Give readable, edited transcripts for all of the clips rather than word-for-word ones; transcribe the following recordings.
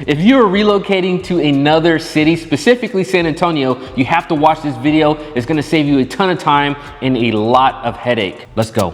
If you are relocating to another city, specifically San Antonio, you have to watch this video. It's gonna save you a ton of time and a lot of headache. Let's go.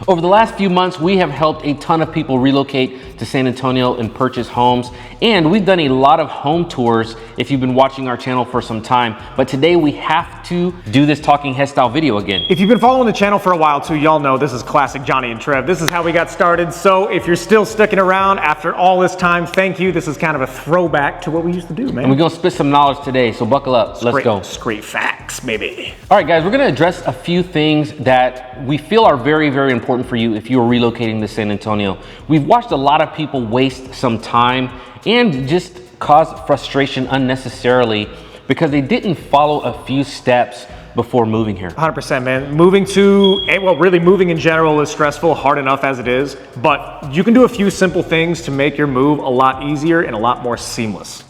Over the last few months, we have helped a ton of people relocate to San Antonio and purchase homes. And we've done a lot of home tours if you've been watching our channel for some time. But today we have to do this talking head style video again. If you've been following the channel for a while too, y'all know this is classic Johnny and Trev. This is how we got started. So if you're still sticking around after all this time, thank you. This is kind of a throwback to what we used to do, man. And we're gonna spit some knowledge today, so buckle up. Let's go. Straight facts, baby. All right, guys, we're gonna address a few things that we feel are very, very important for you if you are relocating to San Antonio. We've watched a lot of people waste some time and just cause frustration unnecessarily because they didn't follow a few steps before moving here. 100%, man. Moving in general is stressful, hard enough as it is, but you can do a few simple things to make your move a lot easier and a lot more seamless.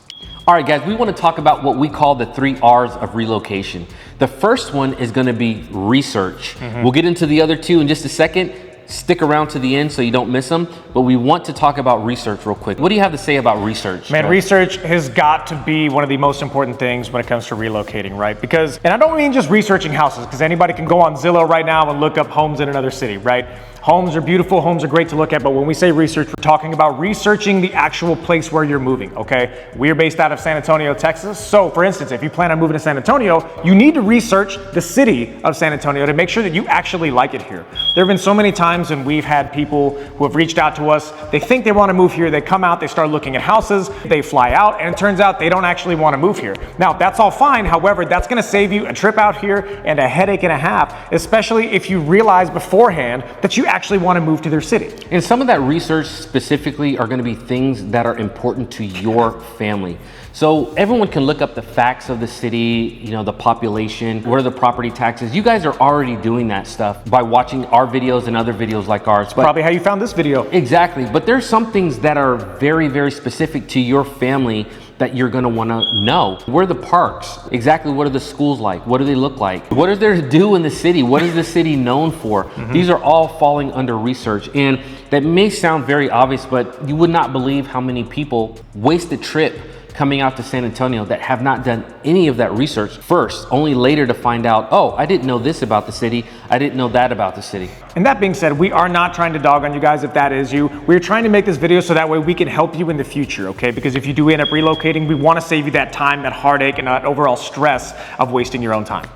All right, guys, we want to talk about what we call the 3 R's of relocation. The first one is going to be research. We'll get into the other 2 in just a second. Stick around to the end so you don't miss them, but we want to talk about research real quick. What do you have to say about research? Man, research has got to be one of the most important things when it comes to relocating, right? Because, and I don't mean just researching houses, because anybody can go on Zillow right now and look up homes in another city, right? Homes are beautiful, homes are great to look at, but when we say research, we're talking about researching the actual place where you're moving, okay? We're based out of San Antonio, Texas. So for instance, if you plan on moving to San Antonio, you need to research the city of San Antonio to make sure that you actually like it here. There have been so many times when we've had people who have reached out to us, they think they want to move here, they come out, they start looking at houses, they fly out, and it turns out they don't actually want to move here. Now, that's all fine. However, that's going to save you a trip out here and a headache and a half, especially if you realize beforehand that you actually want to move to their city. And some of that research specifically are going to be things that are important to your family. So everyone can look up the facts of the city, you know, the population, what are the property taxes. You guys are already doing that stuff by watching our videos and other videos like ours. But probably how you found this video. Exactly. But there's some things that are very, very specific to your family that you're gonna wanna know. Where are the parks? Exactly what are the schools like? What do they look like? What is there to do in the city? What is the city known for? These are all falling under research. And that may sound very obvious, but you would not believe how many people waste a trip coming out to San Antonio that have not done any of that research first, only later to find out, oh, I didn't know this about the city. I didn't know that about the city. And that being said, we are not trying to dog on you guys if that is you. We're trying to make this video so that way we can help you in the future, okay? Because if you do end up relocating, we want to save you that time, that heartache, and that overall stress of wasting your own time.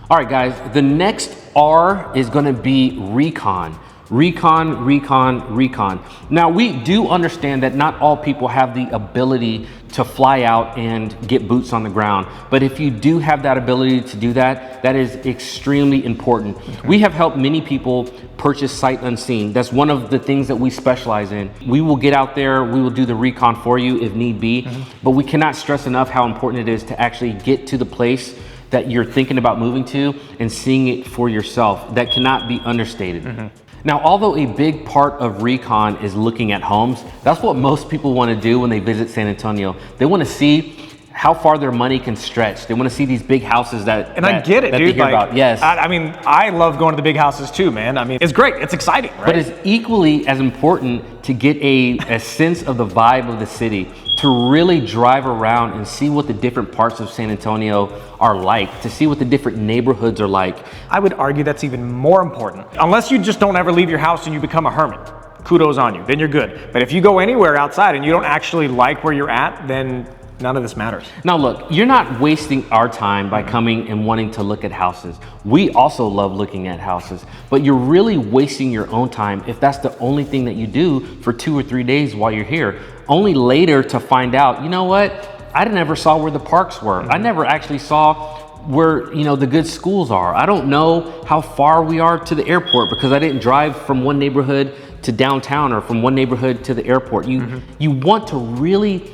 All right, guys, the next R is going to be Recon. Recon, Recon, Recon. Now, we do understand that not all people have the ability to fly out and get boots on the ground. But if you do have that ability to do that, that is extremely important. We have helped many people purchase sight unseen. That's one of the things that we specialize in. We will get out there, we will do the recon for you if need be, but we cannot stress enough how important it is to actually get to the place that you're thinking about moving to and seeing it for yourself. That cannot be understated. Now, although a big part of Recon is looking at homes, that's what most people want to do when they visit San Antonio. They want to see how far their money can stretch. They want to see these big houses I get it, dude. Like, yes. I mean, I love going to the big houses too, man. I mean, it's great. It's exciting, right? But it's equally as important to get a sense of the vibe of the city, to really drive around and see what the different parts of San Antonio are like, to see what the different neighborhoods are like. I would argue that's even more important. Unless you just don't ever leave your house and you become a hermit. Kudos on you, then you're good. But if you go anywhere outside and you don't actually like where you're at, then none of this matters. Now look, you're not wasting our time by coming and wanting to look at houses. We also love looking at houses, but you're really wasting your own time if that's the only thing that you do for 2 or 3 days while you're here, only later to find out, you know what, I never saw where the parks were. I never actually saw where, you know, the good schools are. I don't know how far we are to the airport because I didn't drive from one neighborhood to downtown or from one neighborhood to the airport. You want to really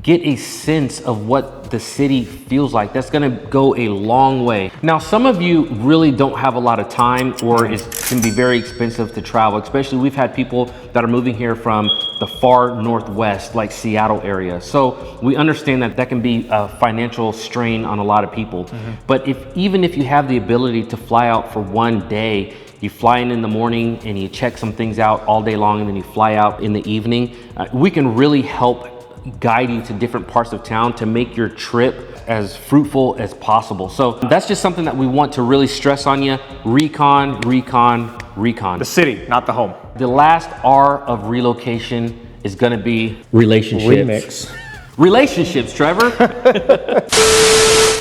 get a sense of what the city feels like. That's gonna go a long way. Now, some of you really don't have a lot of time, or it can be very expensive to travel, especially we've had people that are moving here from the far northwest, like Seattle area. So we understand that that can be a financial strain on a lot of people. But even if you have the ability to fly out for one day you fly in the morning and you check some things out all day long, and then you fly out in the evening. We can really help guide you to different parts of town to make your trip as fruitful as possible. So that's just something that we want to really stress on you. Recon, recon, recon. The city, not the home. The last R of relocation is gonna be relationships. Remix. Relationships, Trevor.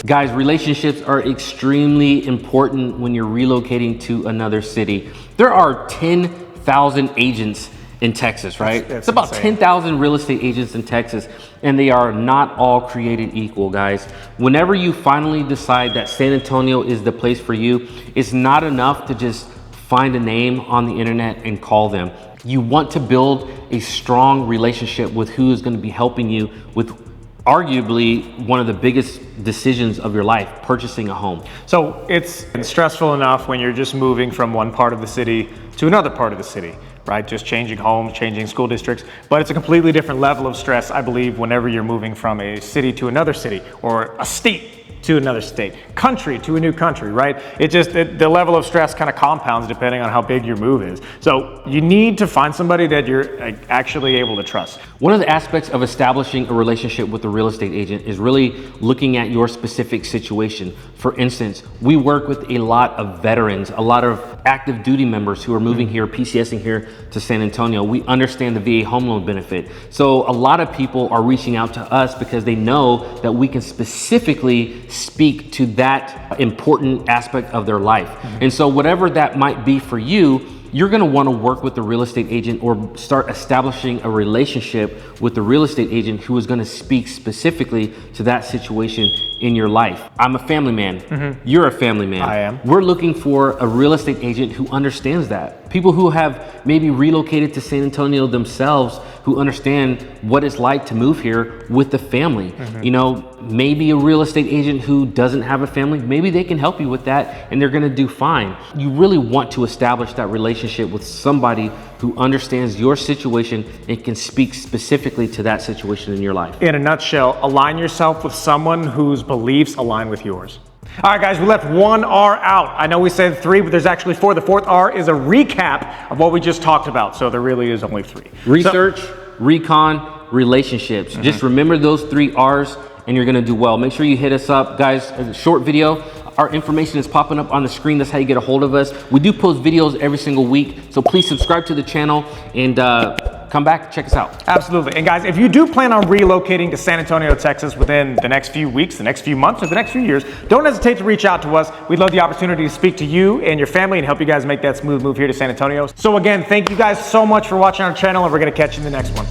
Guys, relationships are extremely important when you're relocating to another city. There are 10,000 agents in Texas, right? That's it's about insane. 10,000 real estate agents in Texas, and they are not all created equal, guys. Whenever you finally decide that San Antonio is the place for you, it's not enough to just find a name on the internet and call them. You want to build a strong relationship with who is going to be helping you with arguably one of the biggest decisions of your life, purchasing a home. So it's stressful enough when you're just moving from one part of the city to another part of the city, right? Just changing homes, changing school districts, but it's a completely different level of stress, I believe, whenever you're moving from a city to another city, or a state to another state, country to a new country, right? The level of stress kind of compounds depending on how big your move is. So you need to find somebody that you're actually able to trust. One of the aspects of establishing a relationship with a real estate agent is really looking at your specific situation. For instance, we work with a lot of veterans, a lot of active duty members who are moving here, PCSing here to San Antonio. We understand the VA home loan benefit. So a lot of people are reaching out to us because they know that we can specifically speak to that important aspect of their life. And so whatever that might be for you, you're going to want to work with the real estate agent or start establishing a relationship with the real estate agent who is going to speak specifically to that situation in your life. I'm a family man. You're a family man. I am. We're looking for a real estate agent who understands that. People who have maybe relocated to San Antonio themselves, who understand what it's like to move here with the family. You know, maybe a real estate agent who doesn't have a family, maybe they can help you with that and they're going to do fine. You really want to establish that relationship with somebody who understands your situation and can speak specifically to that situation in your life. In a nutshell, align yourself with someone whose beliefs align with yours. All right, guys, we left one R out. I know we said 3, but there's actually 4. The 4th R is a recap of what we just talked about. So there really is only 3. Research, recon, relationships. Just remember those 3 R's and you're gonna do well. Make sure you hit us up, guys. A short video. Our information is popping up on the screen. That's how you get a hold of us. We do post videos every single week, so please subscribe to the channel and come back, check us out. Absolutely. And guys, if you do plan on relocating to San Antonio, Texas within the next few weeks, the next few months, or the next few years, don't hesitate to reach out to us. We'd love the opportunity to speak to you and your family and help you guys make that smooth move here to San Antonio. So again, thank you guys so much for watching our channel, and we're going to catch you in the next one.